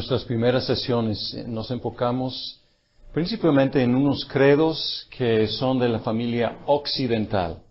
nuestras primeras sesiones nos enfocamos principalmente en unos credos que son de la familia occidental.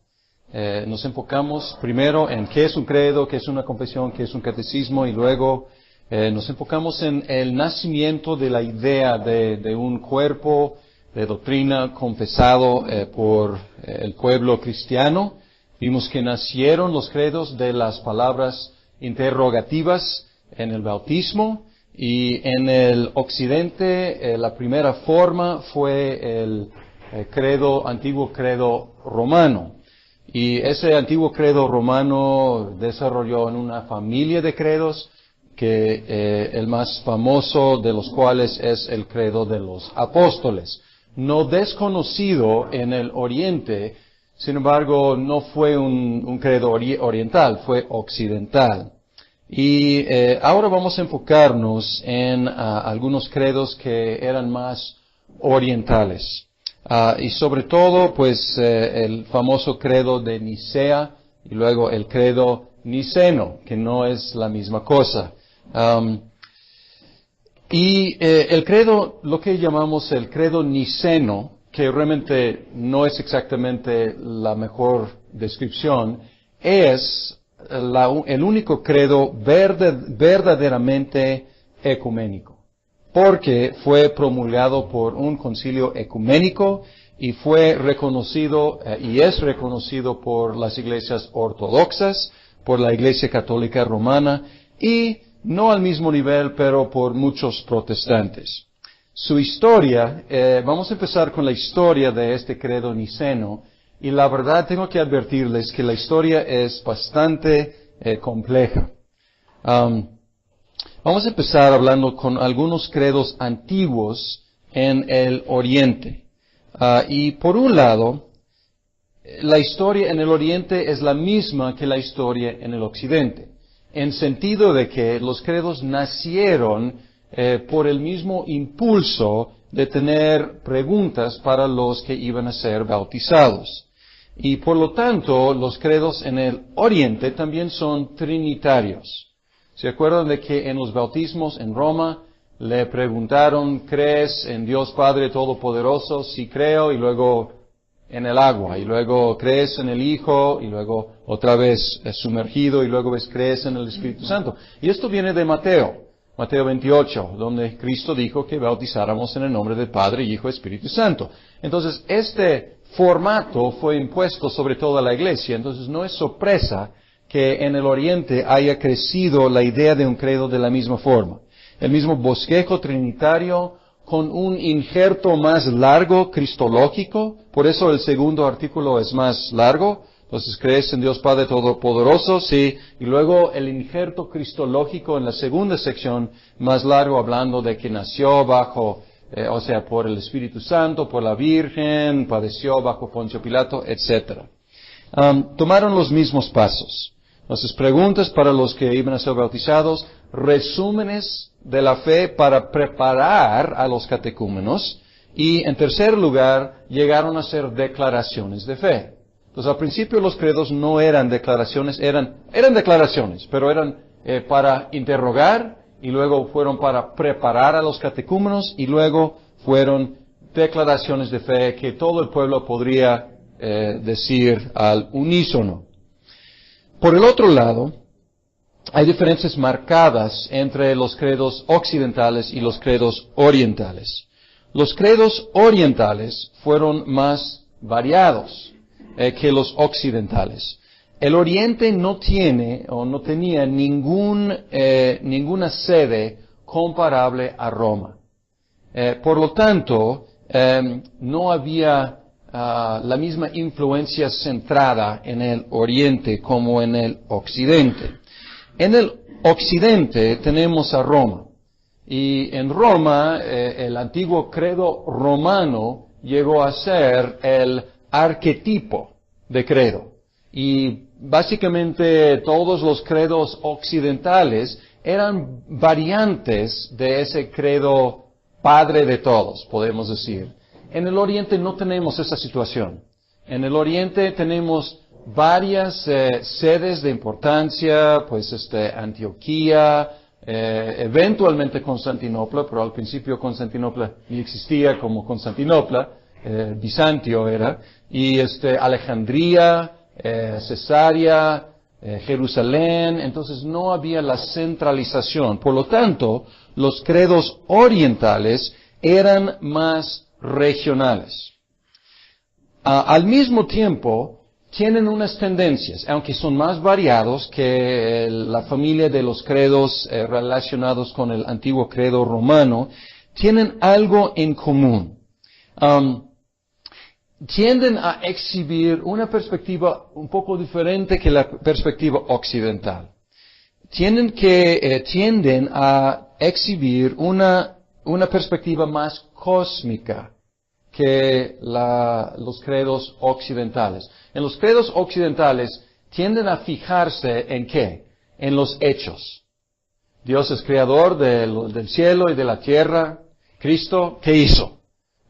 Nos enfocamos primero en qué es un credo, qué es una confesión, qué es un catecismo, y luego nos enfocamos en el nacimiento de la idea de un cuerpo de doctrina confesado por el pueblo cristiano. Vimos que nacieron los credos de las palabras interrogativas en el bautismo, y en el occidente la primera forma fue el antiguo credo romano. Y ese antiguo credo romano desarrolló en una familia de credos que el más famoso de los cuales es el credo de los apóstoles. No desconocido en el oriente, sin embargo no fue un credo oriental, fue occidental. Y ahora vamos a enfocarnos en algunos credos que eran más orientales. Y sobre todo, pues, el famoso credo de Nicea y luego el credo niceno, que no es la misma cosa. El credo, lo que llamamos el credo niceno, que realmente no es exactamente la mejor descripción, es el único credo verdaderamente ecuménico, porque fue promulgado por un concilio ecuménico y fue reconocido y es reconocido por las iglesias ortodoxas, por la Iglesia Católica Romana y no al mismo nivel, pero por muchos protestantes. Su historia, vamos a empezar con la historia de este credo niceno. Y la verdad tengo que advertirles que la historia es bastante compleja. Vamos a empezar hablando con algunos credos antiguos en el Oriente. Y por un lado, la historia en el Oriente es la misma que la historia en el Occidente, en sentido de que los credos nacieron por el mismo impulso de tener preguntas para los que iban a ser bautizados. Y por lo tanto, los credos en el Oriente también son trinitarios. ¿Se acuerdan de que en los bautismos en Roma le preguntaron, ¿crees en Dios Padre Todopoderoso? Sí creo, y luego en el agua, y luego ¿crees en el Hijo? Y luego otra vez sumergido, y luego ¿crees en el Espíritu Santo? Y esto viene de Mateo 28, donde Cristo dijo que bautizáramos en el nombre del Padre, Hijo y Espíritu Santo. Entonces, este formato fue impuesto sobre toda la iglesia, entonces no es sorpresa que en el Oriente haya crecido la idea de un credo de la misma forma. El mismo bosquejo trinitario con un injerto más largo cristológico, por eso el segundo artículo es más largo. Entonces, ¿crees en Dios Padre Todopoderoso? Sí. Y luego el injerto cristológico en la segunda sección, más largo, hablando de que nació bajo por el Espíritu Santo, por la Virgen, padeció bajo Poncio Pilato, etc. Tomaron los mismos pasos. Entonces, preguntas para los que iban a ser bautizados, resúmenes de la fe para preparar a los catecúmenos, y en tercer lugar, llegaron a ser declaraciones de fe. Entonces, al principio los credos no eran declaraciones, eran declaraciones, pero eran para interrogar, y luego fueron para preparar a los catecúmenos, y luego fueron declaraciones de fe que todo el pueblo podría decir al unísono. Por el otro lado, hay diferencias marcadas entre los credos occidentales y los credos orientales. Los credos orientales fueron más variados que los occidentales. El Oriente no tiene o no tenía ninguna sede comparable a Roma. Por lo tanto, no había la misma influencia centrada en el Oriente como en el Occidente. En el Occidente tenemos a Roma. Y en Roma, el antiguo credo romano llegó a ser el arquetipo de credo. Y básicamente todos los credos occidentales eran variantes de ese credo padre de todos, podemos decir. En el Oriente no tenemos esa situación. En el Oriente tenemos varias sedes de importancia, pues Antioquía, eventualmente Constantinopla, pero al principio Constantinopla ni existía como Constantinopla, Bizantio era, y Alejandría, Cesarea, Jerusalén, entonces no había la centralización. Por lo tanto, los credos orientales eran más regionales. Al mismo tiempo, tienen unas tendencias, aunque son más variados que la familia de los credos relacionados con el antiguo credo romano, tienen algo en común. Tienden a exhibir una perspectiva un poco diferente que la perspectiva occidental. Tienden a exhibir una perspectiva más cósmica que los credos occidentales. En los credos occidentales tienden a fijarse en ¿qué? En los hechos. Dios es creador del cielo y de la tierra. Cristo, ¿qué hizo?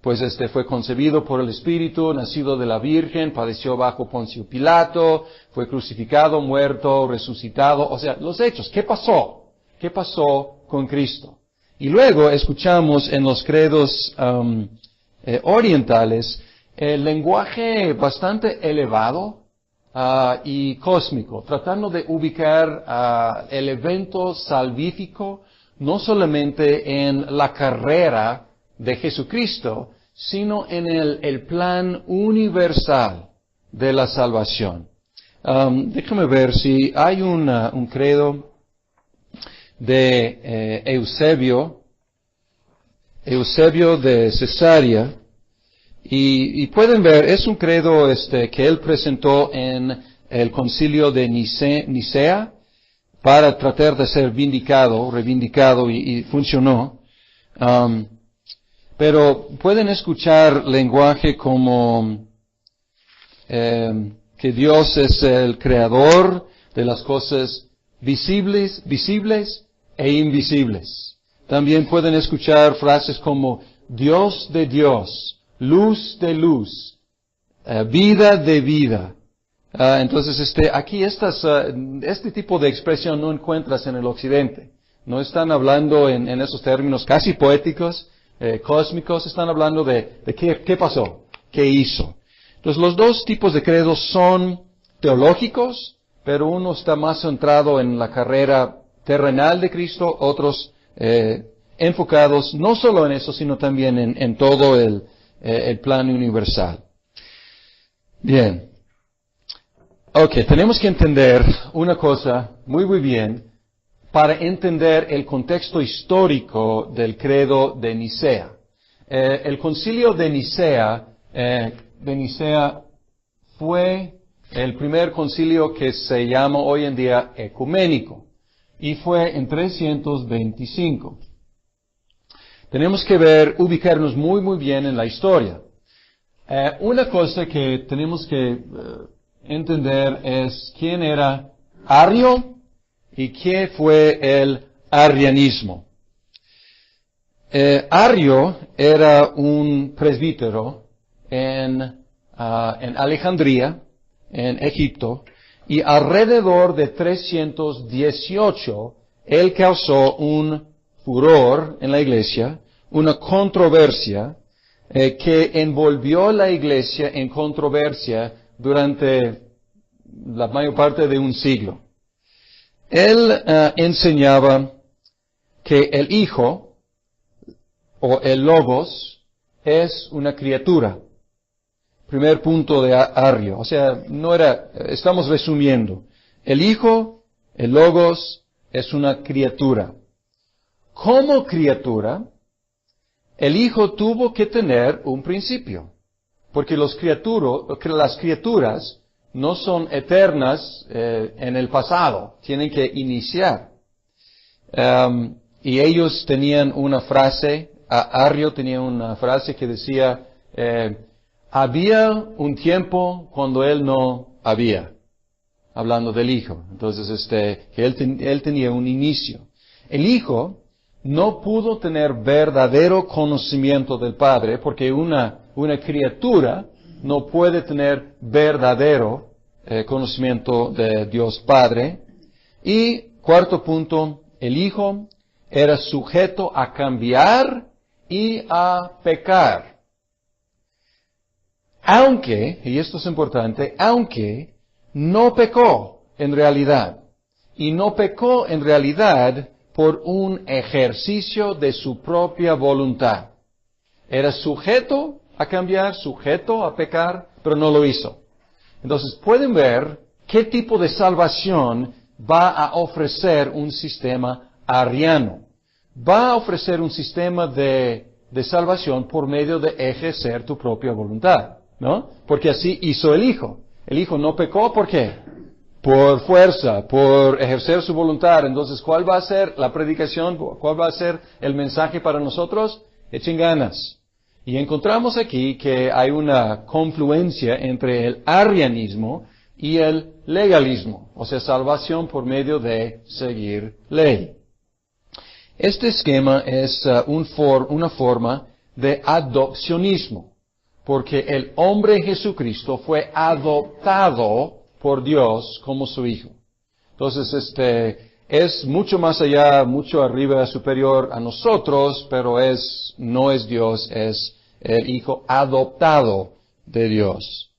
Pues fue concebido por el Espíritu, nacido de la Virgen, padeció bajo Poncio Pilato, fue crucificado, muerto, resucitado. O sea, los hechos. ¿Qué pasó? ¿Qué pasó con Cristo? Y luego escuchamos en los credos orientales el lenguaje bastante elevado y cósmico, tratando de ubicar el evento salvífico no solamente en la carrera de Jesucristo, sino en el plan universal de la salvación. Déjame ver si hay un credo de Eusebio de Cesarea, y pueden ver, es un credo que él presentó en el concilio de Nicea para tratar de ser reivindicado y funcionó. Pero pueden escuchar lenguaje como que Dios es el creador de las cosas visibles e invisibles. También pueden escuchar frases como Dios de Dios, luz de luz, vida de vida. Entonces, aquí este tipo de expresión no encuentras en el occidente. No están hablando en esos términos casi poéticos, cósmicos, están hablando de qué pasó, qué hizo. Entonces, los dos tipos de credos son teológicos, pero uno está más centrado en la carrera terrenal de Cristo, otros enfocados no solo en eso, sino también en todo el plan universal. Bien. Ok, tenemos que entender una cosa muy bien para entender el contexto histórico del credo de Nicea. El concilio de Nicea fue el primer concilio que se llama hoy en día ecuménico, y fue en 325. Tenemos que ubicarnos muy bien en la historia. Una cosa que tenemos que entender es quién era Arrio y qué fue el arrianismo. Arrio era un presbítero en Alejandría, en Egipto, y alrededor de 318 él causó un furor en la iglesia, una controversia que envolvió la iglesia en controversia durante la mayor parte de un siglo. Él enseñaba que el Hijo, o el Logos, es una criatura. Primer punto de Arrio. O sea, estamos resumiendo. El Hijo, el Logos, es una criatura. Como criatura, el Hijo tuvo que tener un principio. Porque las criaturas no son eternas en el pasado, tienen que iniciar. Y ellos tenían una frase, Arrio tenía una frase que decía, había un tiempo cuando él no había, hablando del Hijo. Entonces, que él tenía un inicio. El Hijo no pudo tener verdadero conocimiento del Padre, porque una criatura no puede tener verdadero conocimiento de Dios Padre. Y cuarto punto, el Hijo era sujeto a cambiar y a pecar. Aunque, y esto es importante, aunque no pecó en realidad. Y no pecó en realidad por un ejercicio de su propia voluntad. Era sujeto a cambiar, sujeto a pecar, pero no lo hizo. Entonces pueden ver qué tipo de salvación va a ofrecer un sistema arriano. Va a ofrecer un sistema de salvación por medio de ejercer tu propia voluntad, ¿no? Porque así hizo el Hijo. El Hijo no pecó, ¿por qué? Por fuerza, por ejercer su voluntad. Entonces, ¿cuál va a ser la predicación? ¿Cuál va a ser el mensaje para nosotros? Echen ganas. Y encontramos aquí que hay una confluencia entre el arrianismo y el legalismo, o sea, salvación por medio de seguir ley. Este esquema es una forma de adopcionismo, porque el hombre Jesucristo fue adoptado por Dios como su Hijo. Entonces, es mucho más allá, mucho arriba, superior a nosotros, pero no es Dios, es el Hijo adoptado de Dios.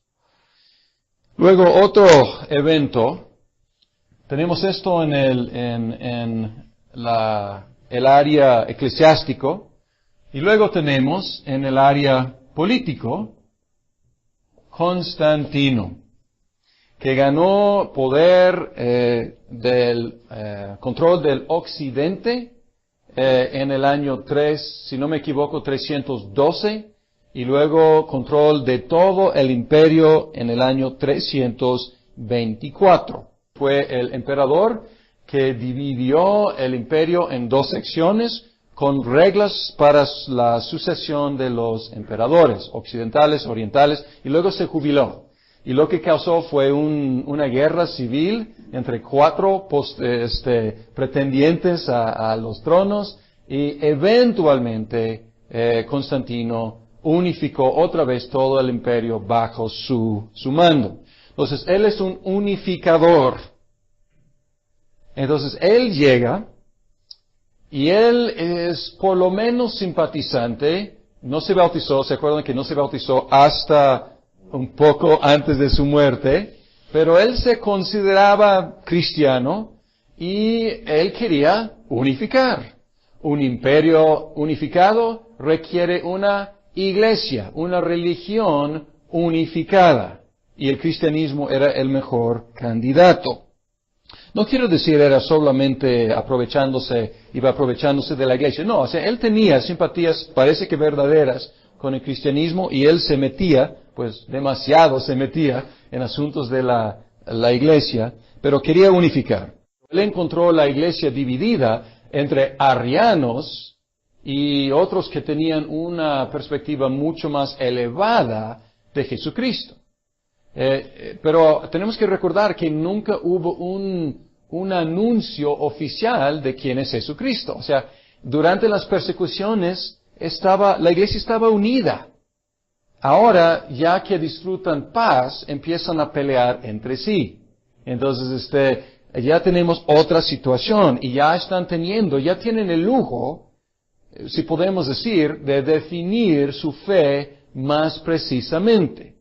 Luego, otro evento, tenemos esto en el área eclesiástico, y luego tenemos en el área político, Constantino, que ganó poder del control del occidente en el año 3, si no me equivoco, 312, y luego control de todo el imperio en el año 324. Fue el emperador que dividió el imperio en dos secciones con reglas para la sucesión de los emperadores, occidentales, orientales, y luego se jubiló. Y lo que causó fue una guerra civil entre cuatro pretendientes a los tronos, y eventualmente Constantino unificó otra vez todo el imperio bajo su mando. Entonces, él es un unificador. Entonces, él llega, y él es por lo menos simpatizante, no se bautizó, ¿se acuerdan que no se bautizó hasta un poco antes de su muerte? Pero él se consideraba cristiano, y él quería unificar. Un imperio unificado requiere una iglesia, una religión unificada, y el cristianismo era el mejor candidato. No quiero decir era solamente iba aprovechándose de la iglesia. No, o sea, él tenía simpatías, parece que verdaderas, con el cristianismo, y él se metía, pues demasiado se metía en asuntos de la iglesia, pero quería unificar. Él encontró la iglesia dividida entre arrianos y otros que tenían una perspectiva mucho más elevada de Jesucristo. Pero tenemos que recordar que nunca hubo un anuncio oficial de quién es Jesucristo. O sea, durante las persecuciones la iglesia estaba unida. Ahora, ya que disfrutan paz, empiezan a pelear entre sí. Entonces, ya tenemos otra situación, y ya tienen el lujo, si podemos decir, de definir su fe más precisamente.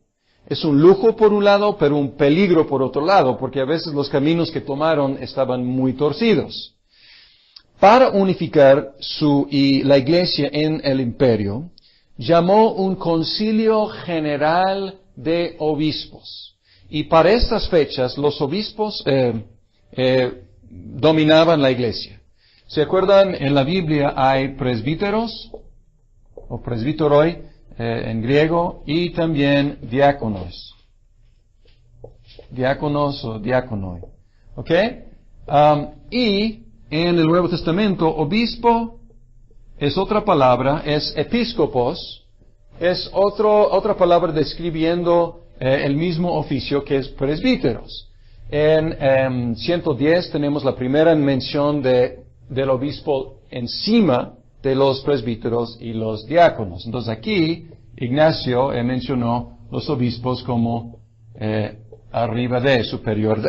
Es un lujo por un lado, pero un peligro por otro lado, porque a veces los caminos que tomaron estaban muy torcidos. Para unificar la iglesia en el imperio, llamó un concilio general de obispos. Y para estas fechas, los obispos dominaban la iglesia. ¿Se acuerdan? En la Biblia hay presbíteros, o presbíteroi en griego, y también diáconos. Diáconos o diáconoi. ¿Ok? Y en el Nuevo Testamento, obispo es otra palabra, es episcopos, es otra palabra describiendo el mismo oficio que es presbíteros. En 110 tenemos la primera mención del obispo encima de los presbíteros y los diáconos. Entonces aquí Ignacio mencionó los obispos como arriba superior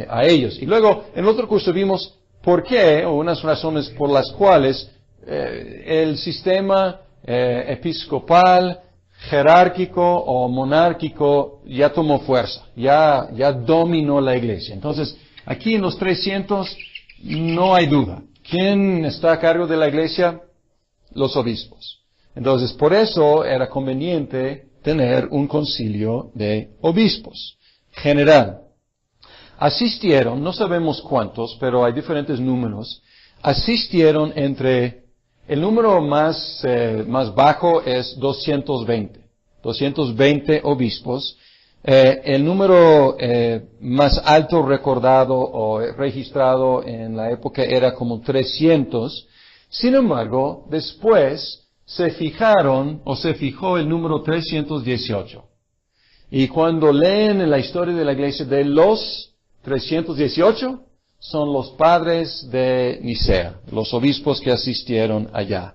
a ellos. Y luego en otro curso vimos por qué, o unas razones por las cuales el sistema episcopal, jerárquico o monárquico ya tomó fuerza, ya dominó la iglesia. Entonces, aquí en los 300 no hay duda. ¿Quién está a cargo de la iglesia? Los obispos. Entonces, por eso era conveniente tener un concilio de obispos general. Asistieron, no sabemos cuántos, pero hay diferentes números, asistieron el número más bajo es 220 obispos. El número más alto recordado o registrado en la época era como 300. Sin embargo, después se fijó el número 318. Y cuando leen la historia de la iglesia de los 318, son los padres de Nicea, los obispos que asistieron allá.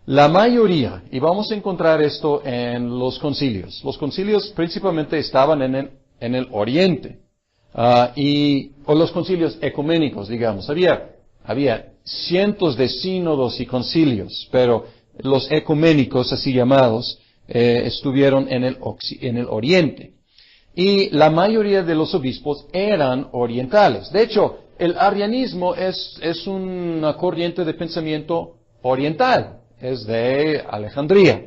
La mayoría, y vamos a encontrar esto en los concilios principalmente estaban en el oriente, o los concilios ecuménicos, digamos. Había cientos de sínodos y concilios, pero los ecuménicos, así llamados, estuvieron en el oriente. Y la mayoría de los obispos eran orientales. De hecho, el arrianismo es una corriente de pensamiento oriental. Es de Alejandría.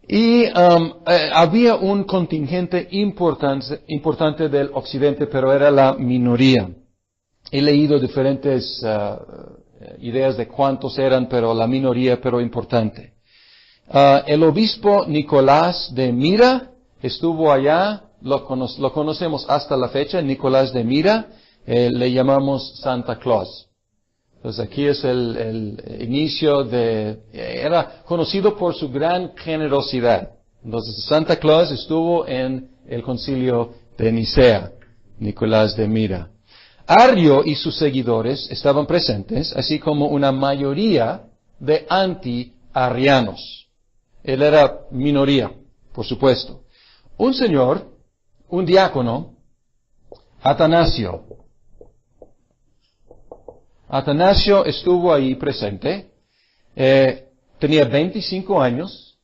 Y había un contingente importante del occidente, pero era la minoría. He leído diferentes ideas de cuántos eran, pero la minoría, pero importante. El obispo Nicolás de Mira estuvo allá, lo conocemos hasta la fecha, Nicolás de Mira, le llamamos Santa Claus. Entonces aquí es el inicio era conocido por su gran generosidad. Entonces Santa Claus estuvo en el concilio de Nicea, Nicolás de Mira. Arrio y sus seguidores estaban presentes, así como una mayoría de anti-arrianos. Él era minoría, por supuesto. Un señor, un diácono, Atanasio estuvo ahí presente, tenía 25 años,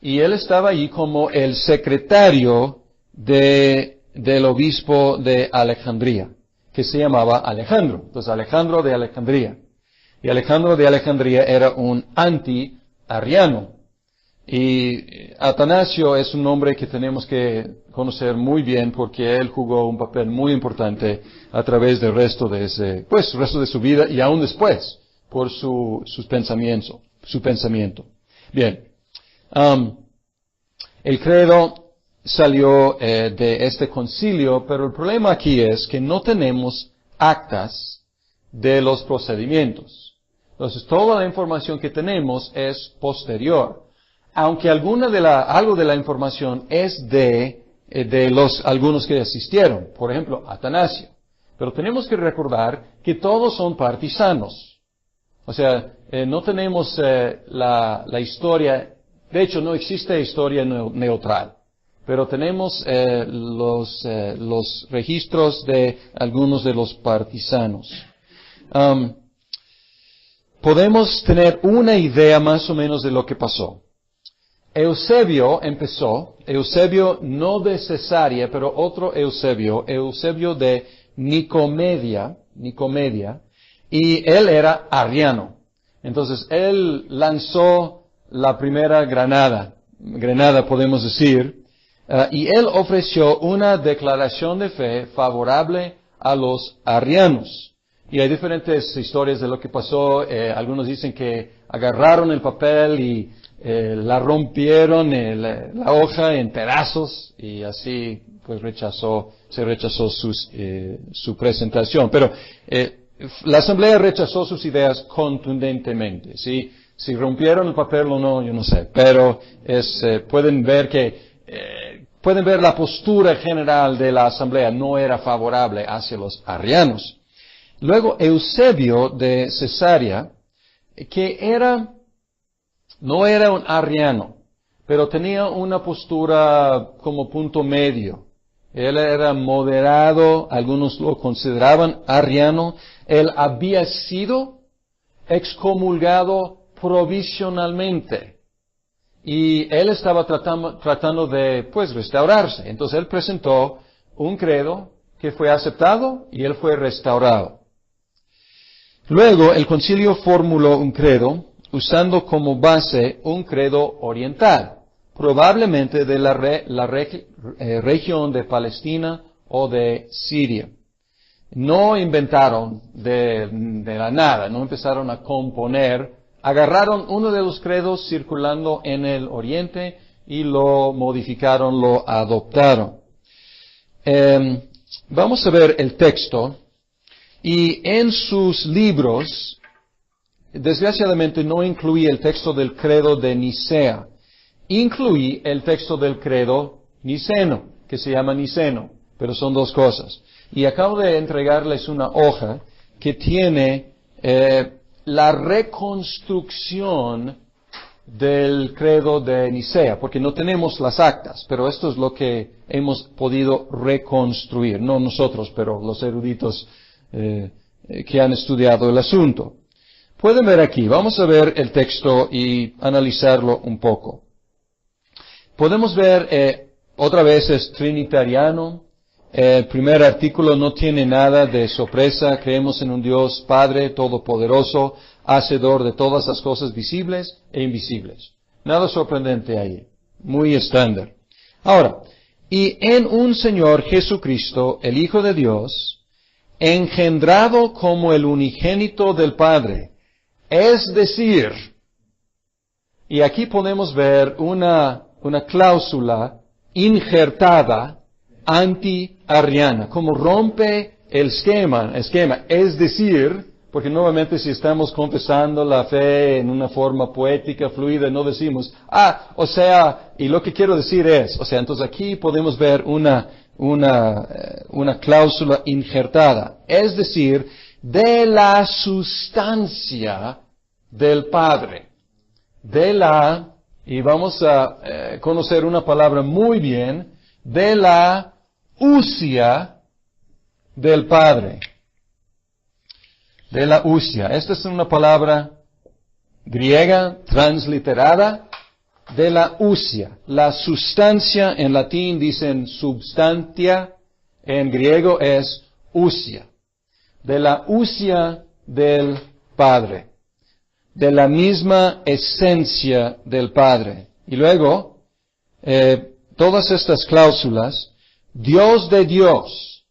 y él estaba ahí como el secretario del obispo de Alejandría, que se llamaba Alejandro. Entonces, Alejandro de Alejandría. Y Alejandro de Alejandría era un anti-arriano. Y Atanasio es un hombre que tenemos que conocer muy bien porque él jugó un papel muy importante a través del resto de su vida y aún después por su pensamiento. Bien. El credo salió de este concilio, pero el problema aquí es que no tenemos actas de los procedimientos. Entonces, toda la información que tenemos es posterior. Aunque algo de la información es de algunos que asistieron, por ejemplo, Atanasio. Pero tenemos que recordar que todos son partisanos. O sea, no tenemos la historia, de hecho no existe historia neutral. Pero tenemos los registros de algunos de los partisanos. Podemos tener una idea más o menos de lo que pasó. Eusebio no de Cesarea, pero otro Eusebio de Nicomedia, y él era arriano. Entonces, él lanzó la primera granada podemos decir, y él ofreció una declaración de fe favorable a los arrianos. Y hay diferentes historias de lo que pasó. Algunos dicen que agarraron el papel y la rompieron la hoja en pedazos y así pues se rechazó su presentación. Pero la asamblea rechazó sus ideas contundentemente. Si rompieron el papel o no, yo no sé. Pero pueden ver la postura general de la asamblea no era favorable hacia los arrianos. Luego Eusebio de Cesarea, que no era un arriano, pero tenía una postura como punto medio. Él era moderado, algunos lo consideraban arriano. Él había sido excomulgado provisionalmente. Y él estaba tratando de, pues, restaurarse. Entonces él presentó un credo que fue aceptado y él fue restaurado. Luego el concilio formuló un credo usando como base un credo oriental, probablemente de la región de Palestina o de Siria. No inventaron de la nada, no empezaron a componer, agarraron uno de los credos circulando en el oriente y lo modificaron, lo adoptaron. Vamos a ver el texto, y en sus libros, desgraciadamente no incluí el texto del credo de Nicea, incluí el texto del credo niceno, que se llama niceno, pero son dos cosas. Y acabo de entregarles una hoja que tiene la reconstrucción del credo de Nicea, porque no tenemos las actas, pero esto es lo que hemos podido reconstruir, no nosotros, pero los eruditos que han estudiado el asunto. Pueden ver aquí, vamos a ver el texto y analizarlo un poco. Podemos ver, otra vez es trinitariano. El primer artículo no tiene nada de sorpresa. Creemos en un Dios Padre Todopoderoso, hacedor de todas las cosas visibles e invisibles. Nada sorprendente ahí. Muy estándar. Ahora, y en un Señor Jesucristo, el Hijo de Dios, engendrado como el unigénito del Padre. Es decir, y aquí podemos ver una cláusula injertada anti-arriana, como rompe el esquema, es decir, porque nuevamente si estamos confesando la fe en una forma poética, fluida, no decimos, o sea, y lo que quiero decir es, o sea, entonces aquí podemos ver una cláusula injertada, es decir, de la sustancia del Padre, y vamos a conocer una palabra muy bien, de la usia del Padre. De la usia. Esta es una palabra griega transliterada de la usia. La sustancia en latín dicen substantia, en griego es usia. De la usia del Padre. De la misma esencia del Padre. Y luego, todas estas cláusulas, Dios de Dios,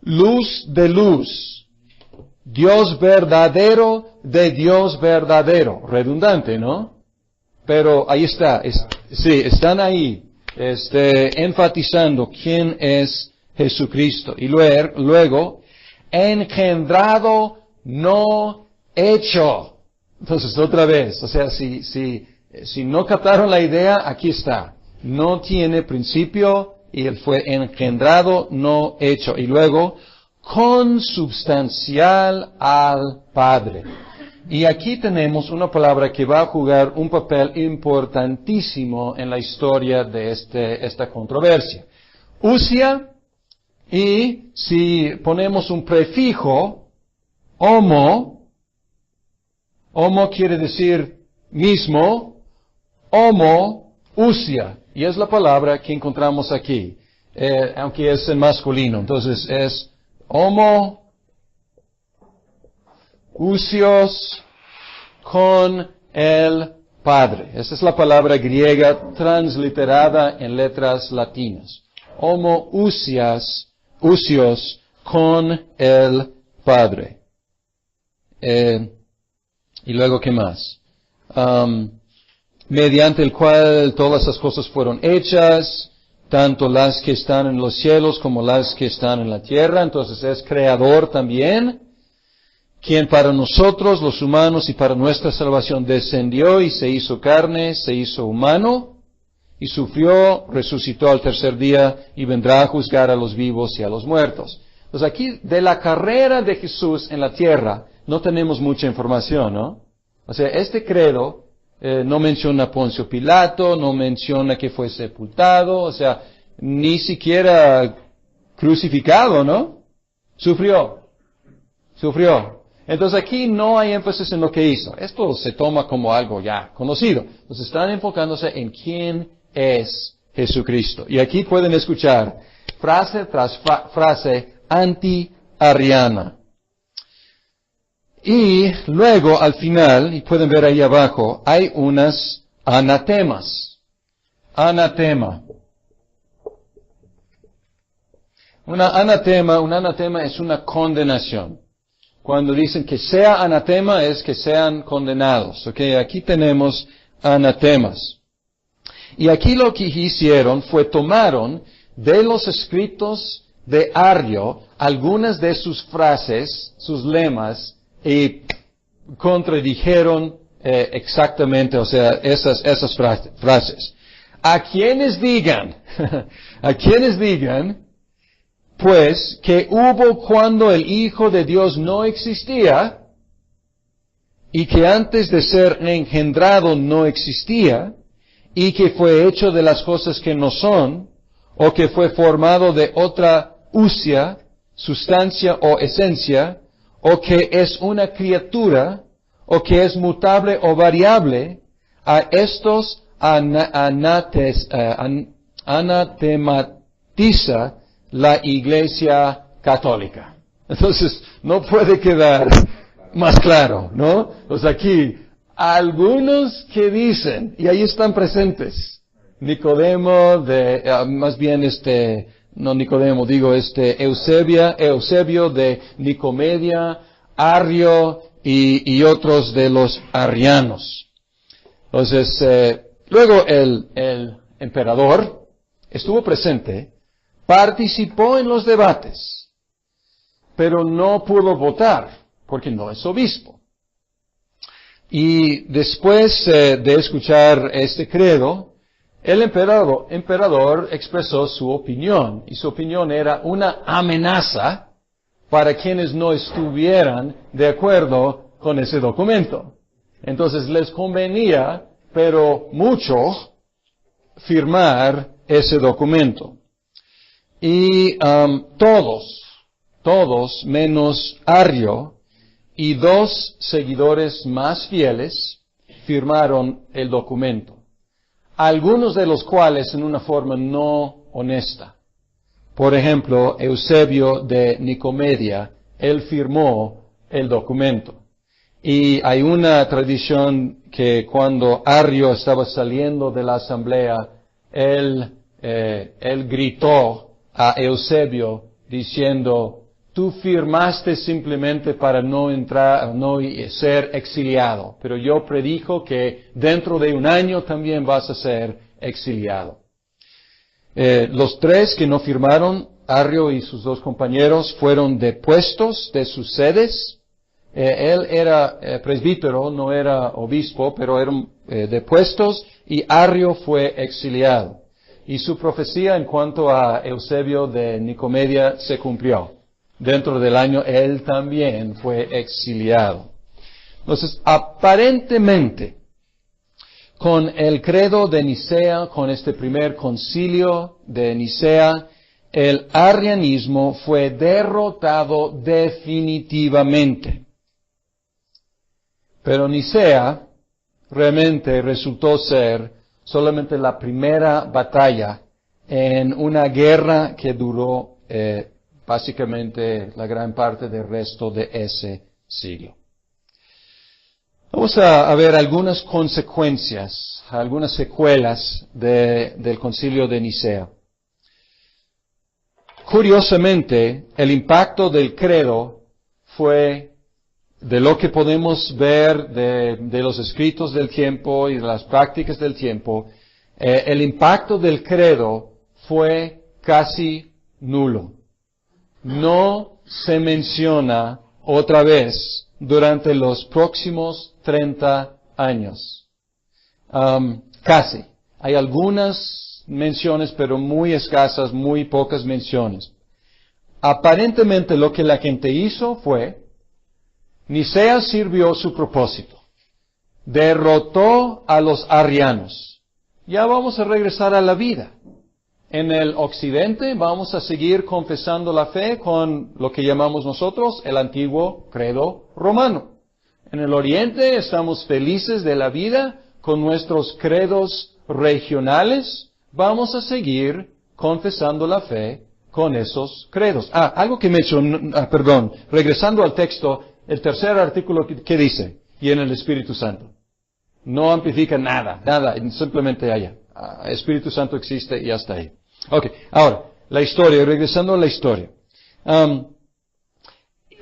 luz de luz, Dios verdadero de Dios verdadero. Redundante, ¿no? Pero ahí está, sí, están ahí, enfatizando quién es Jesucristo. Y luego, engendrado, no hecho. Entonces, otra vez, o sea, si no captaron la idea, aquí está. No tiene principio y él fue engendrado, no hecho. Y luego, consubstancial al Padre. Y aquí tenemos una palabra que va a jugar un papel importantísimo en la historia de esta controversia. Usia, y si ponemos un prefijo, homo quiere decir mismo, homo, usia, y es la palabra que encontramos aquí, aunque es en masculino. Entonces es homo, usios, con el Padre. Esa es la palabra griega transliterada en letras latinas. Homo usios, con el Padre. Y luego, ¿qué más? Mediante el cual todas las cosas fueron hechas, tanto las que están en los cielos como las que están en la tierra. Entonces es creador también, quien para nosotros, los humanos, y para nuestra salvación descendió y se hizo carne, se hizo humano, y sufrió, resucitó al tercer día, y vendrá a juzgar a los vivos y a los muertos. Entonces aquí, de la carrera de Jesús en la tierra, no tenemos mucha información, ¿no? O sea, este credo no menciona a Poncio Pilato, no menciona que fue sepultado, o sea, ni siquiera crucificado, ¿no? Sufrió. Sufrió. Entonces aquí no hay énfasis en lo que hizo. Esto se toma como algo ya conocido. Entonces están enfocándose en quién es Jesucristo. Y aquí pueden escuchar frase tras frase anti-ariana. Y luego al final, y pueden ver ahí abajo, hay unas anatemas. Anatema. Un anatema es una condenación. Cuando dicen que sea anatema es que sean condenados. ¿Ok? Aquí tenemos anatemas. Y aquí lo que hicieron fue tomaron de los escritos de Arrio algunas de sus frases, sus lemas, y contradijeron exactamente, o sea, esas frases. A quienes digan, pues, que hubo cuando el Hijo de Dios no existía, y que antes de ser engendrado no existía, y que fue hecho de las cosas que no son, o que fue formado de otra usia, sustancia o esencia, o que es una criatura, o que es mutable o variable, a estos anatematiza la Iglesia Católica. Entonces, no puede quedar más claro, ¿no? Pues aquí, algunos que dicen, y ahí están presentes, Nicodemo, Eusebio de Nicomedia, Arrio y otros de los arrianos. Entonces, luego el emperador estuvo presente, participó en los debates, pero no pudo votar, porque no es obispo. Y después de escuchar este credo, el emperador expresó su opinión, y su opinión era una amenaza para quienes no estuvieran de acuerdo con ese documento. Entonces les convenía, pero mucho, firmar ese documento. Y todos menos Arrio y 2 seguidores más fieles firmaron el documento. Algunos de los cuales en una forma no honesta. Por ejemplo, Eusebio de Nicomedia, él firmó el documento. Y hay una tradición que cuando Arrio estaba saliendo de la asamblea, él gritó a Eusebio diciendo, tú firmaste simplemente para no ser exiliado, pero yo predijo que dentro de 1 año también vas a ser exiliado. Los 3 que no firmaron, Arrio y sus 2 compañeros, fueron depuestos de sus sedes. Él era presbítero, no era obispo, pero eran depuestos, y Arrio fue exiliado. Y su profecía en cuanto a Eusebio de Nicomedia se cumplió. Dentro del año él también fue exiliado. Entonces, aparentemente, con el credo de Nicea, con este primer concilio de Nicea, el arrianismo fue derrotado definitivamente. Pero Nicea realmente resultó ser solamente la primera batalla en una guerra que duró básicamente la gran parte del resto de ese siglo. Vamos a ver algunas consecuencias, algunas secuelas del concilio de Nicea. Curiosamente, el impacto del credo fue, de lo que podemos ver de los escritos del tiempo y de las prácticas del tiempo, el impacto del credo fue casi nulo. No se menciona otra vez durante los próximos 30 años. Casi. Hay algunas menciones, pero muy escasas, muy pocas menciones. Aparentemente lo que la gente hizo fue, Nicea sirvió su propósito. Derrotó a los arrianos. Ya vamos a regresar a la vida. En el occidente vamos a seguir confesando la fe con lo que llamamos nosotros el antiguo credo romano. En el oriente estamos felices de la vida con nuestros credos regionales. Vamos a seguir confesando la fe con esos credos. Algo que regresando al texto, el tercer artículo que dice, y en el Espíritu Santo. No amplifica nada, simplemente allá. Espíritu Santo existe y hasta ahí. Ok, ahora, la historia, regresando a la historia.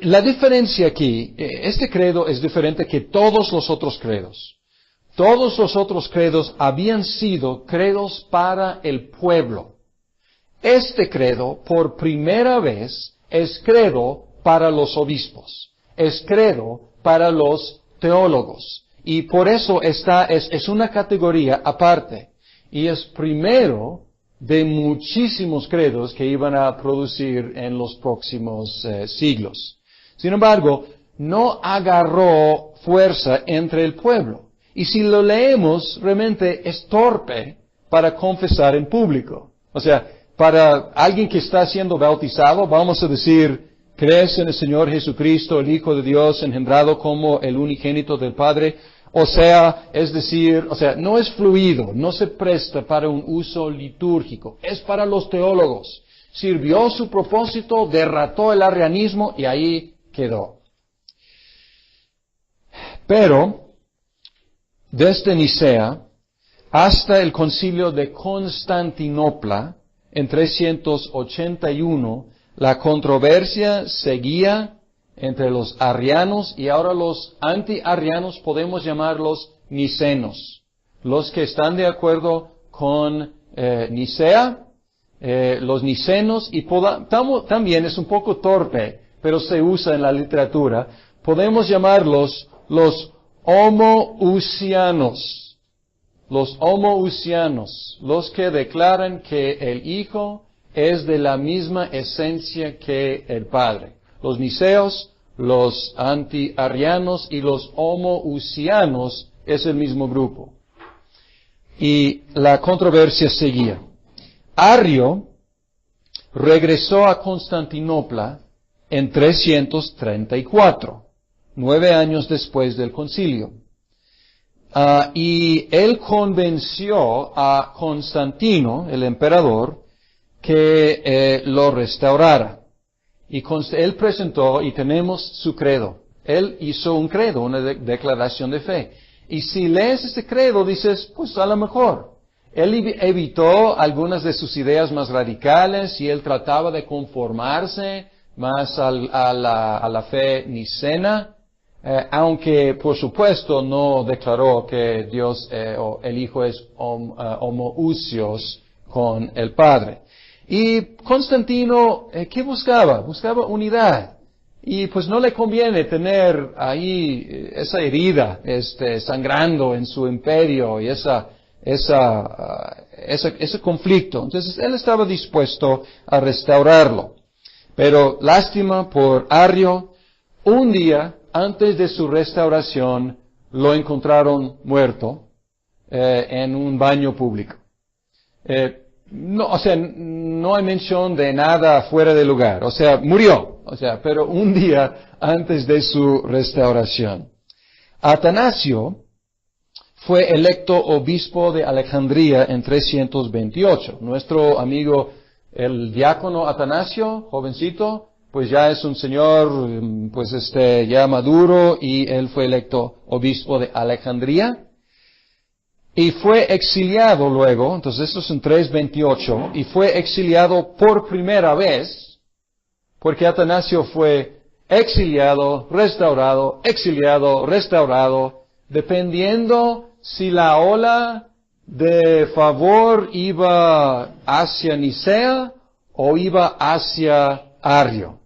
La diferencia aquí, este credo es diferente que todos los otros credos. Todos los otros credos habían sido credos para el pueblo. Este credo, por primera vez, es credo para los obispos. Es credo para los teólogos. Y por eso es una categoría aparte. Y es primero de muchísimos credos que iban a producir en los próximos siglos. Sin embargo, no agarró fuerza entre el pueblo. Y si lo leemos, realmente es torpe para confesar en público. O sea, para alguien que está siendo bautizado, vamos a decir, ¿crees en el Señor Jesucristo, el Hijo de Dios, engendrado como el unigénito del Padre? O sea, no es fluido, no se presta para un uso litúrgico, es para los teólogos. Sirvió su propósito, derrató el arrianismo y ahí quedó. Pero, desde Nicea hasta el concilio de Constantinopla, en 381, la controversia seguía entre los arrianos y ahora los anti-arrianos podemos llamarlos nicenos. Los que están de acuerdo con Nicea, los nicenos, y también es un poco torpe, pero se usa en la literatura, podemos llamarlos los homoousianos. Los homoousianos, los que declaran que el Hijo es de la misma esencia que el Padre. Los niceos, los anti-arrianos y los homoousianos es el mismo grupo. Y la controversia seguía. Arrio regresó a Constantinopla en 334, 9 años después del concilio. Y él convenció a Constantino, el emperador, que lo restaurara. Y él presentó, y tenemos su credo. Él hizo un credo, una declaración de fe. Y si lees este credo, dices, pues a lo mejor. Él evitó algunas de sus ideas más radicales y él trataba de conformarse más a la fe nicena, aunque por supuesto no declaró que Dios o el Hijo es homoousios con el Padre. Y Constantino, ¿qué buscaba? Buscaba unidad. Y pues no le conviene tener ahí esa herida, sangrando en su imperio y ese conflicto. Entonces él estaba dispuesto a restaurarlo. Pero lástima por Arrio, un día antes de su restauración lo encontraron muerto en un baño público. No hay mención de nada fuera de lugar. Murió. Pero un día antes de su restauración. Atanasio fue electo obispo de Alejandría en 328. Nuestro amigo, el diácono Atanasio, jovencito, pues ya es un señor, ya maduro, y él fue electo obispo de Alejandría. Y fue exiliado luego, entonces esto es en 328, y fue exiliado por primera vez, porque Atanasio fue exiliado, restaurado, dependiendo si la ola de favor iba hacia Nicea o iba hacia Arrio.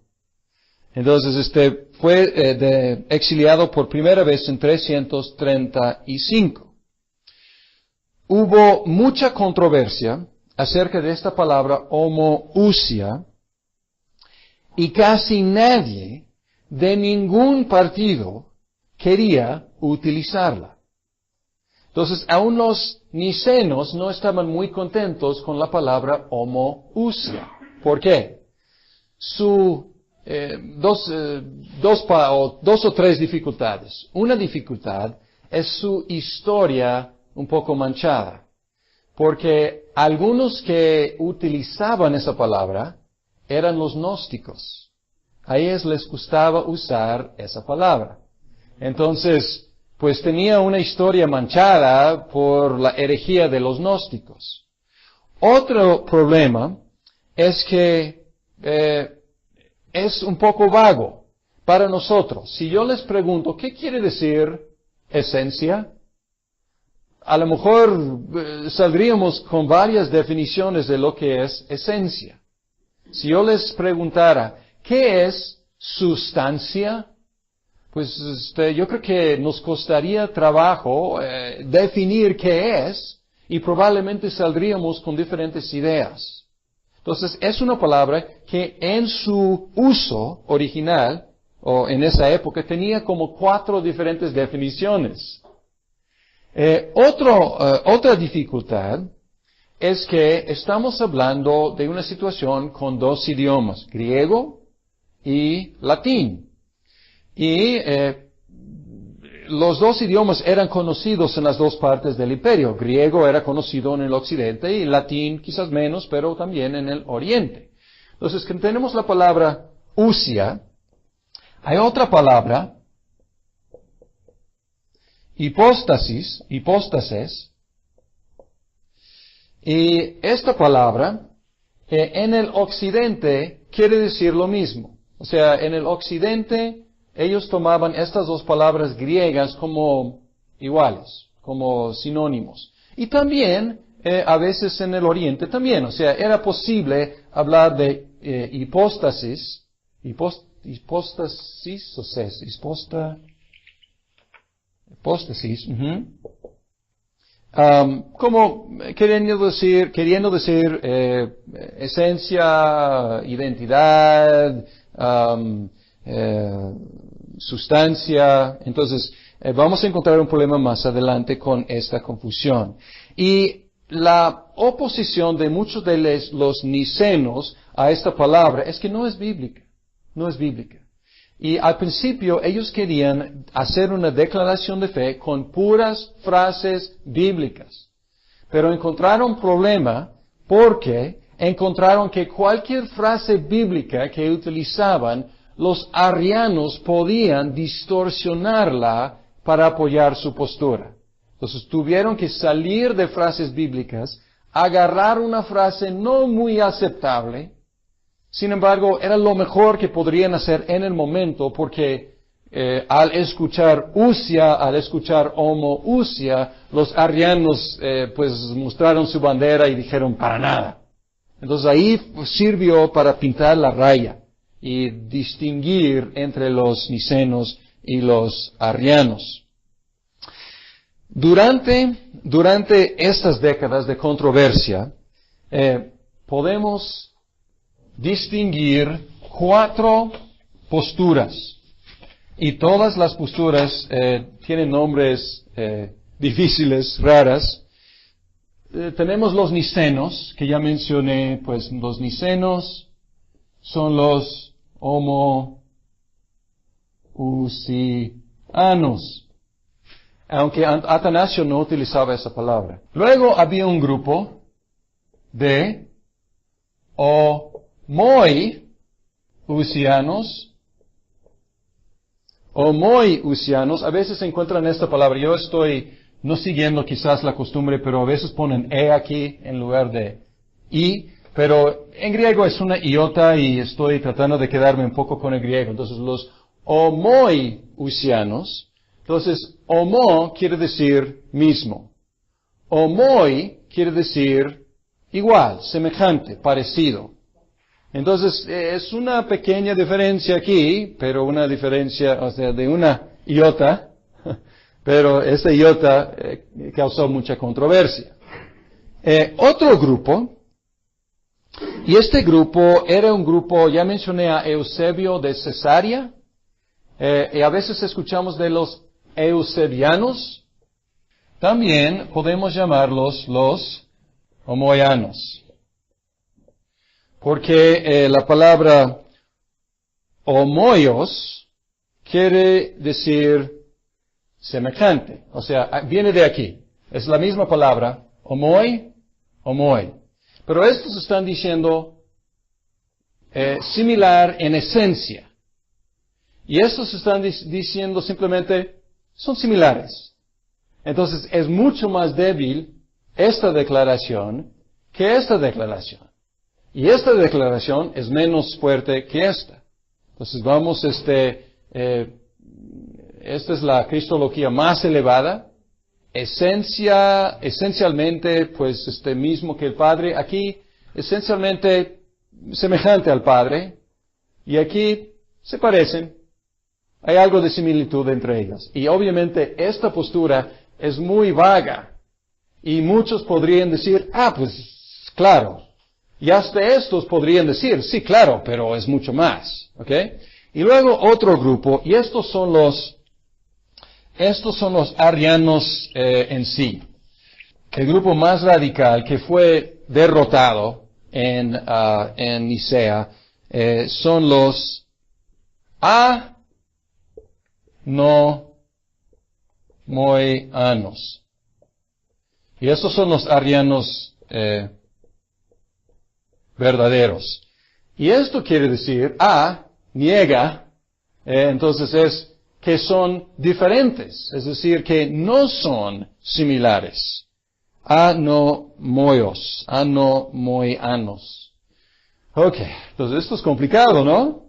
Entonces, fue exiliado por primera vez en 335. Hubo mucha controversia acerca de esta palabra homoousia y casi nadie de ningún partido quería utilizarla. Entonces, aún los nicenos no estaban muy contentos con la palabra homoousia. ¿Por qué? Dos o tres dificultades. Una dificultad es su historia un poco manchada, porque algunos que utilizaban esa palabra eran los gnósticos. A ellos les gustaba usar esa palabra. Entonces, pues tenía una historia manchada por la herejía de los gnósticos. Otro problema es que es un poco vago para nosotros. Si yo les pregunto, ¿qué quiere decir esencia? A lo mejor saldríamos con varias definiciones de lo que es esencia. Si yo les preguntara, ¿qué es sustancia? Pues yo creo que nos costaría trabajo definir qué es y probablemente saldríamos con diferentes ideas. Entonces, es una palabra que en su uso original, o en esa época, tenía como 4 diferentes definiciones. Otra dificultad es que estamos hablando de una situación con 2 idiomas, griego y latín. Y los 2 idiomas eran conocidos en las 2 partes del imperio. Griego era conocido en el occidente y latín quizás menos, pero también en el oriente. Entonces, que tenemos la palabra ousia, hay otra palabra, hipóstasis, y esta palabra en el occidente quiere decir lo mismo. O sea, en el occidente ellos tomaban estas 2 palabras griegas como iguales, como sinónimos. Y también, a veces en el oriente también, o sea, era posible hablar de hipóstasis, hipóstasis, como queriendo decir esencia, identidad, sustancia. Entonces, vamos a encontrar un problema más adelante con esta confusión. Y la oposición de muchos de los nicenos a esta palabra es que no es bíblica. No es bíblica. Y al principio ellos querían hacer una declaración de fe con puras frases bíblicas. Pero encontraron problema porque encontraron que cualquier frase bíblica que utilizaban, los arrianos podían distorsionarla para apoyar su postura. Entonces tuvieron que salir de frases bíblicas, agarrar una frase no muy aceptable. Sin embargo, era lo mejor que podrían hacer en el momento, porque al escuchar ousia, al escuchar homoousia, los arrianos pues mostraron su bandera y dijeron para nada. Entonces ahí sirvió para pintar la raya y distinguir entre los nicenos y los arrianos. Durante estas décadas de controversia, podemos distinguir 4 posturas. Y todas las posturas tienen nombres difíciles, raras. Tenemos los nicenos, que ya mencioné, pues los nicenos son los homoousianos. Aunque Atanasio no utilizaba esa palabra. Luego había un grupo de homoiousianos. Homoiousianos, a veces se encuentran esta palabra. Yo estoy no siguiendo quizás la costumbre, pero a veces ponen e aquí en lugar de i. Pero en griego es una iota y estoy tratando de quedarme un poco con el griego. Entonces los homoiousianos. Entonces, homo quiere decir mismo. Homoi quiere decir igual, semejante, parecido. Entonces, es una pequeña diferencia aquí, pero una diferencia, o sea, de una iota, pero esta iota causó mucha controversia. Otro grupo, y este grupo era un grupo, ya mencioné a Eusebio de Cesarea, y a veces escuchamos de los eusebianos. También podemos llamarlos los homoianos. Porque la palabra homoios quiere decir semejante. O sea, viene de aquí. Es la misma palabra, homoi. Pero estos están diciendo similar en esencia. Y estos están diciendo simplemente, son similares. Entonces es mucho más débil esta declaración que esta declaración. Y esta declaración es menos fuerte que esta. Entonces vamos, esta es la cristología más elevada. Esencialmente, pues, mismo que el Padre. Aquí, esencialmente, semejante al Padre. Y aquí, se parecen. Hay algo de similitud entre ellas. Y obviamente, esta postura es muy vaga. Y muchos podrían decir, pues, claro. Y hasta estos podrían decir, sí, claro, pero es mucho más. ¿Ok? Y luego otro grupo, y estos son los arrianos en sí. El grupo más radical que fue derrotado en Nicea son los anomoianos. Y estos son los arrianos verdaderos. Y esto quiere decir, niega, entonces es que son diferentes, es decir, que no son similares. Anomoianos. Ok, entonces esto es complicado, ¿no?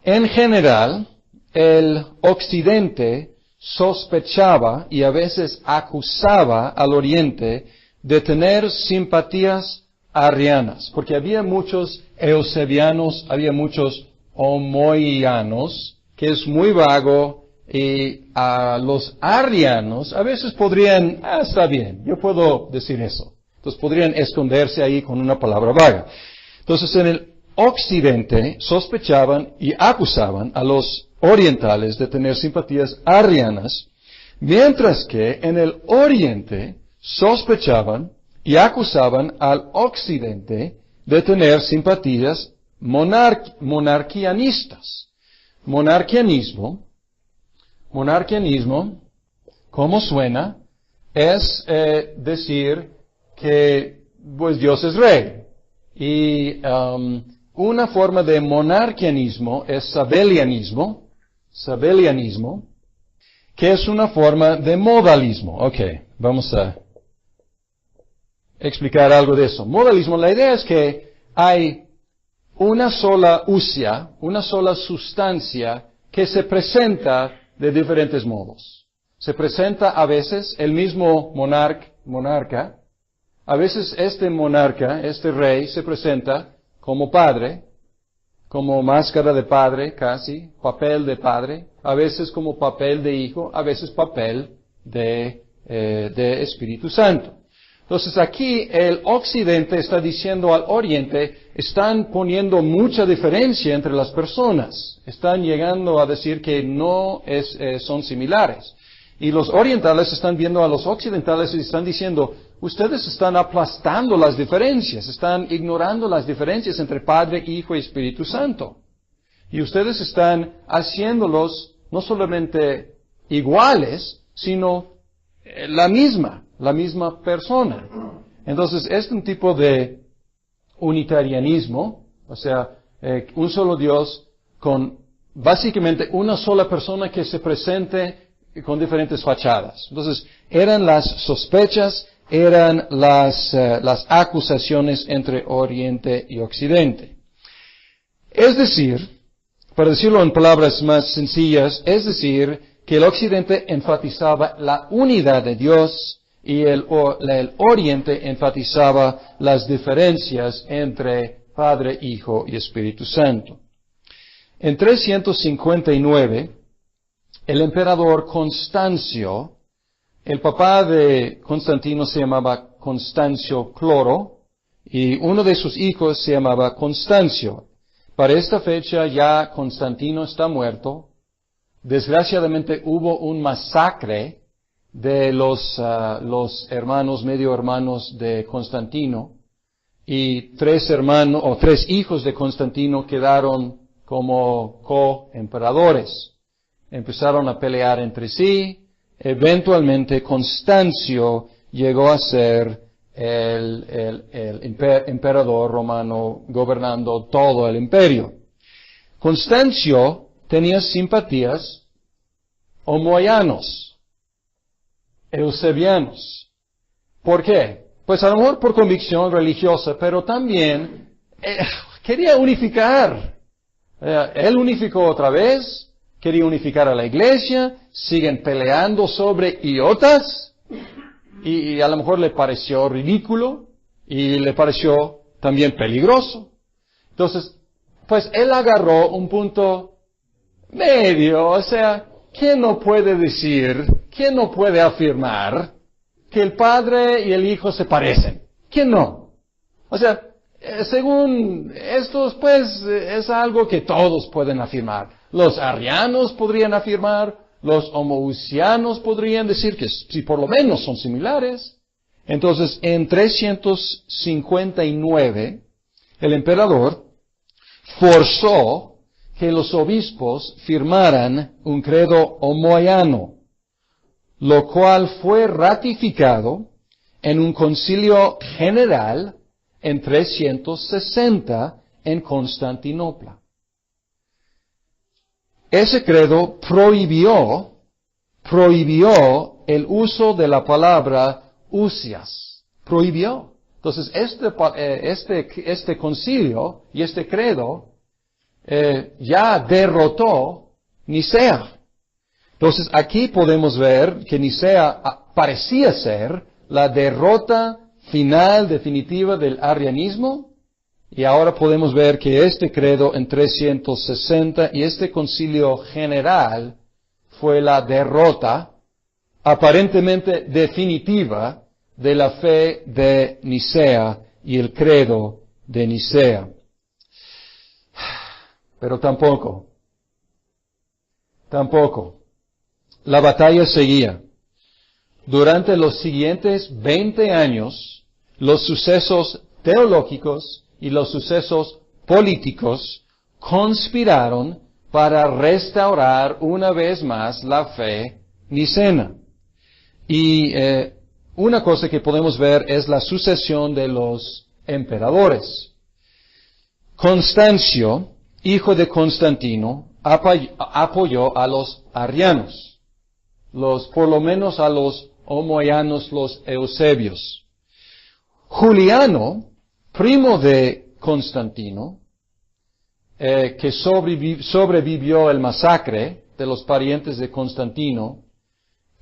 En general, el occidente sospechaba y a veces acusaba al oriente de tener simpatías arrianas, porque había muchos eusebianos, había muchos homoianos, que es muy vago, y a los arrianos a veces podrían, está bien, yo puedo decir eso. Entonces podrían esconderse ahí con una palabra vaga. Entonces en el occidente sospechaban y acusaban a los orientales de tener simpatías arrianas, mientras que en el oriente sospechaban y acusaban al occidente de tener simpatías monarquianistas. Monarquianismo, ¿cómo suena? Es decir que pues Dios es rey. Y una forma de monarquianismo es sabellianismo, que es una forma de modalismo. Ok, vamos a explicar algo de eso. Modalismo, la idea es que hay una sola usia, una sola sustancia que se presenta de diferentes modos. Se presenta a veces el mismo monarca, a veces este monarca, este rey, se presenta como padre, como máscara de padre casi, papel de padre, a veces como papel de hijo, a veces papel de Espíritu Santo. Entonces aquí el occidente está diciendo al oriente, están poniendo mucha diferencia entre las personas. Están llegando a decir que no son similares. Y los orientales están viendo a los occidentales y están diciendo, ustedes están aplastando las diferencias, están ignorando las diferencias entre Padre, Hijo y Espíritu Santo. Y ustedes están haciéndolos no solamente iguales, sino la misma persona. Entonces, es un tipo de unitarianismo, o sea, un solo Dios con básicamente una sola persona que se presente con diferentes fachadas. Entonces, eran las sospechas, eran las acusaciones entre Oriente y Occidente. Es decir, para decirlo en palabras más sencillas, es decir, que el Occidente enfatizaba la unidad de Dios y el Oriente enfatizaba las diferencias entre Padre, Hijo y Espíritu Santo. En 359, el emperador Constancio, el papá de Constantino se llamaba Constancio Cloro, y uno de sus hijos se llamaba Constancio. Para esta fecha ya Constantino está muerto. Desgraciadamente hubo un masacre de los hermanos, medio hermanos de Constantino, y tres hijos de Constantino quedaron como coemperadores. Empezaron a pelear entre sí. Eventualmente Constancio llegó a ser el emperador romano gobernando todo el imperio. Constancio tenía simpatías homoianos, eusebianos. ¿Por qué? Pues a lo mejor por convicción religiosa, pero también quería unificar. Él unificó otra vez, quería unificar a la iglesia, siguen peleando sobre iotas, y a lo mejor le pareció ridículo, y le pareció también peligroso. Entonces, pues él agarró un punto medio, o sea, ¿quién no puede decir, quién no puede afirmar que el Padre y el Hijo se parecen? ¿Quién no? O sea, según estos, pues, es algo que todos pueden afirmar. Los arrianos podrían afirmar, los homoousianos podrían decir que si por lo menos son similares. Entonces, en 359, el emperador forzó que los obispos firmaran un credo homoiano, lo cual fue ratificado en un concilio general en 360 en Constantinopla. Ese credo prohibió el uso de la palabra usias. Prohibió. Entonces, este concilio y este credo ya derrotó Nicea. Entonces, aquí podemos ver que Nicea parecía ser la derrota final definitiva del arrianismo, y ahora podemos ver que este credo en 360 y este concilio general fue la derrota aparentemente definitiva de la fe de Nicea y el credo de Nicea. Pero tampoco. La batalla seguía. Durante los siguientes 20 años, los sucesos teológicos y los sucesos políticos conspiraron para restaurar una vez más la fe nicena. Y una cosa que podemos ver es la sucesión de los emperadores. Constancio, hijo de Constantino, apoyó a los arrianos, por lo menos a los homoianos, los eusebios. Juliano, primo de Constantino, que sobrevivió el masacre de los parientes de Constantino,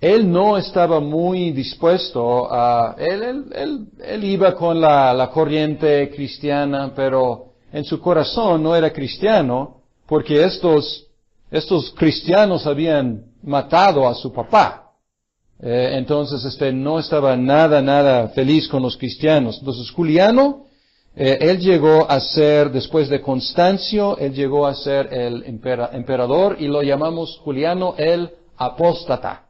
él no estaba muy dispuesto a... Él iba con la corriente cristiana, pero en su corazón no era cristiano, porque estos cristianos habían matado a su papá. Entonces, no estaba nada feliz con los cristianos. Entonces, Juliano, él llegó a ser, después de Constancio, él llegó a ser el emperador, y lo llamamos Juliano el apóstata,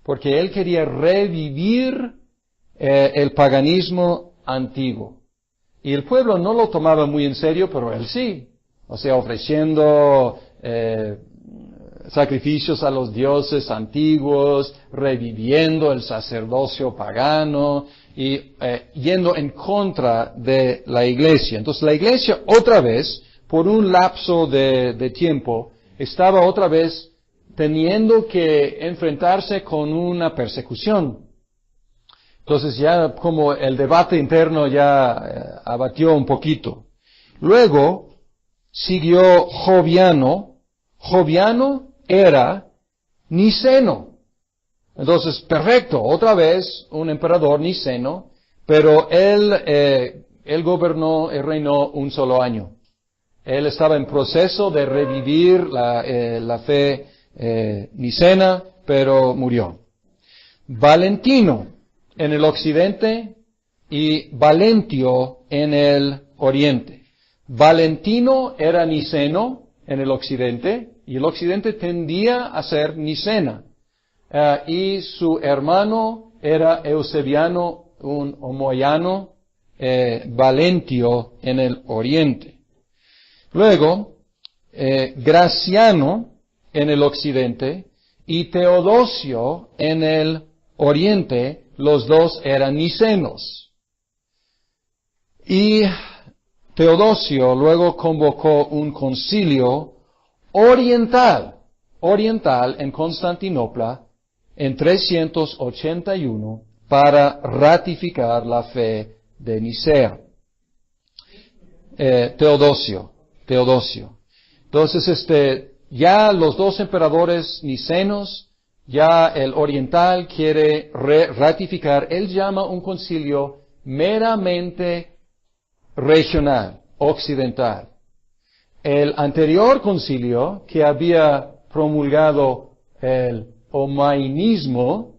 porque él quería revivir el paganismo antiguo. Y el pueblo no lo tomaba muy en serio, pero él sí. O sea, ofreciendo sacrificios a los dioses antiguos, reviviendo el sacerdocio pagano y yendo en contra de la iglesia. Entonces la iglesia otra vez, por un lapso de tiempo, estaba otra vez teniendo que enfrentarse con una persecución. Entonces ya como el debate interno ya abatió un poquito. Luego siguió Joviano. Joviano era niceno. Entonces, perfecto, otra vez un emperador niceno, pero él gobernó, él reinó un solo año. Él estaba en proceso de revivir la fe nicena, pero murió. Valentino en el occidente y Valentio en el oriente. Valentino era niceno en el occidente, y el occidente tendía a ser nicena. y su hermano era Eusebiano, un homoiano, Valentio en el oriente. Luego, Graciano en el occidente y Teodosio en el oriente, los dos eran nicenos. Y Teodosio luego convocó un concilio oriental en Constantinopla en 381 para ratificar la fe de Nicea. Teodosio. Entonces, ya los dos emperadores nicenos, ya el oriental quiere ratificar, él llama un concilio meramente regional, occidental. El anterior concilio, que había promulgado el omainismo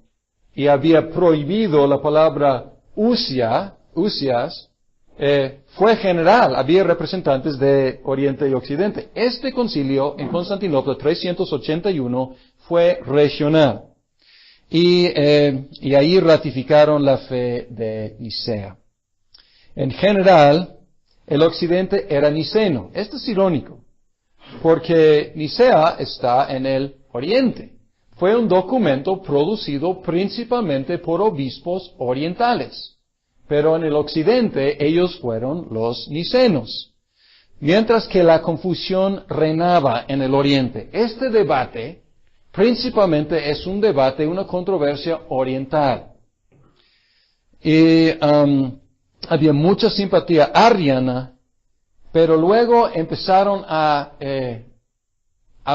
y había prohibido la palabra usias, fue general, había representantes de Oriente y Occidente. Este concilio en Constantinopla 381 fue regional. Y ahí ratificaron la fe de Nicea. En general, el Occidente era niceno. Esto es irónico, porque Nicea está en el Oriente. Fue un documento producido principalmente por obispos orientales. Pero en el occidente ellos fueron los nicenos. Mientras que la confusión reinaba en el oriente. Este debate principalmente es un debate, una controversia oriental. Y había mucha simpatía arriana, pero luego empezaron a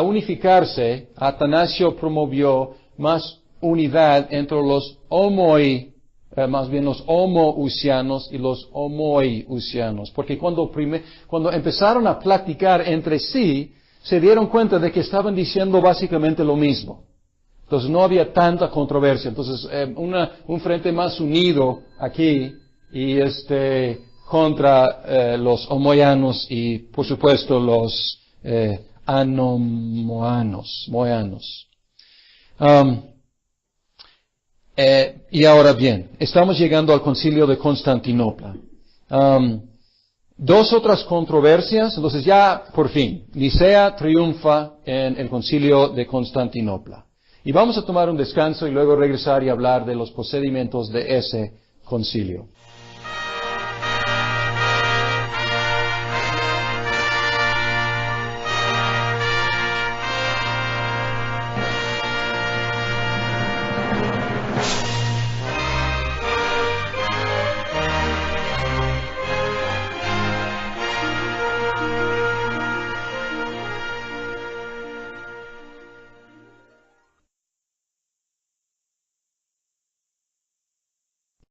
unificarse. Atanasio promovió más unidad entre los los homousianos y los homoiusianos, porque cuando empezaron a platicar entre sí, se dieron cuenta de que estaban diciendo básicamente lo mismo. Entonces no había tanta controversia. Entonces un frente más unido aquí y contra los homoianos y por supuesto los moanos. Y ahora bien, estamos llegando al concilio de Constantinopla. Dos otras controversias, entonces ya por fin, Nicea triunfa en el concilio de Constantinopla. Y vamos a tomar un descanso y luego regresar y hablar de los procedimientos de ese concilio.